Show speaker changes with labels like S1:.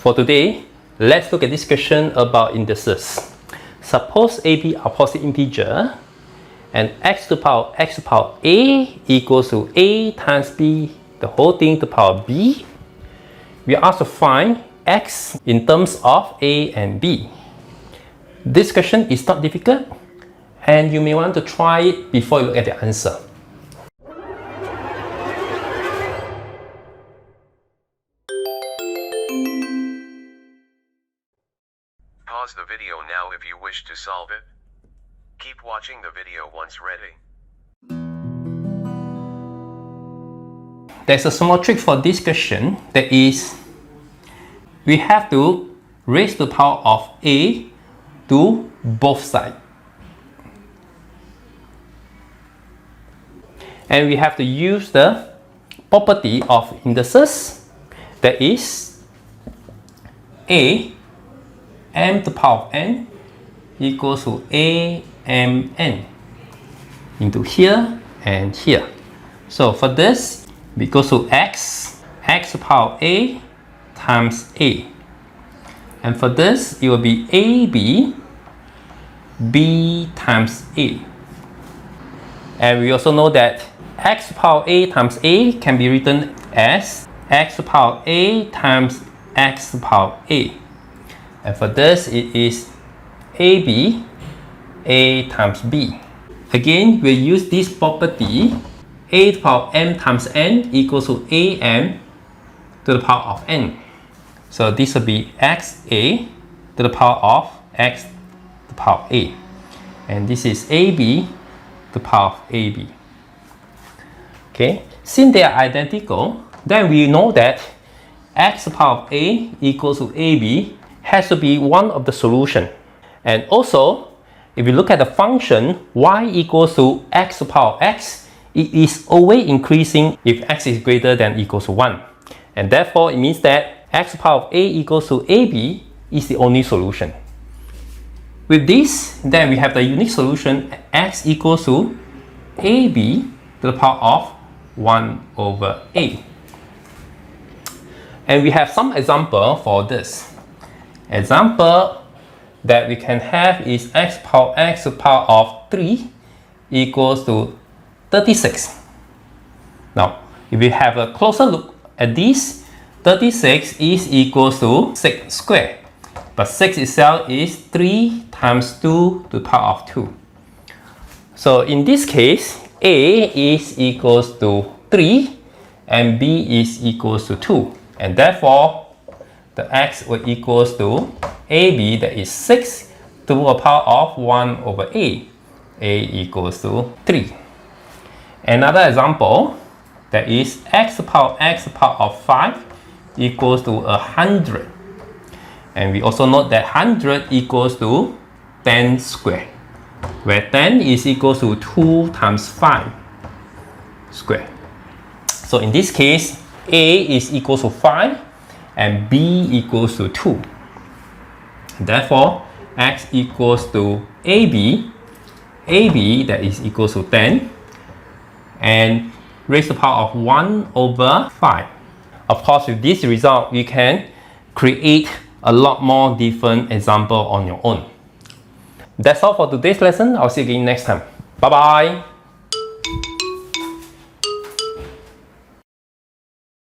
S1: For today, let's look at this question about indices. Suppose a, b are positive integer and x to the power a equals to a times b, the whole thing to the power b. We are asked to find x in terms of a and b. This question is not difficult and you may want to try it before you look at the answer.
S2: Pause the video now if you wish to solve it. Keep watching the video once ready.
S1: There's a small trick for this question, that is, we have to raise the power of a to both sides. And we have to use the property of indices, that is, a m to the power of n equals to a m n into here and here. So for this, we go to x to the power of a times a. And for this, it will be b times a. And we also know that x to the power of a times a can be written as x to the power of a times x to the power of a. And for this, it is a times b. Again, we'll use this property, a to the power of m times n equals to am to the power of n. So this will be xa to the power of x to the power of a. And this is ab to the power of ab. Okay, since they are identical, then we know that x to the power of a equals to ab has to be one of the solution. And also, if you look at the function y equals to x to the power of x, it is always increasing if x is greater than or equals to 1. And therefore, it means that x to the power of a equals to ab is the only solution. With this, then we have the unique solution x equals to ab to the power of 1 over a. And we have some example for this. Example that we can have is x to the power of 3 equals to 36. Now, if we have a closer look at this, 36 is equals to 6 squared. But 6 itself is 3 times 2 to the power of 2. So in this case, a is equals to 3 and b is equals to 2. And therefore, the x will equals to ab, that is 6 to the power of 1 over a equals to 3. Another example, that is x to the power of 5 equals to 100. And we also note that 100 equals to 10 squared, where 10 is equals to 2 times 5 squared. So in this case, a is equals to 5 and b equals to 2. Therefore, x equals to ab that is equals to 10, and raise to the power of 1 over 5. Of course, with this result, you can create a lot more different examples on your own. That's all for today's lesson. I'll see you again next time. Bye bye.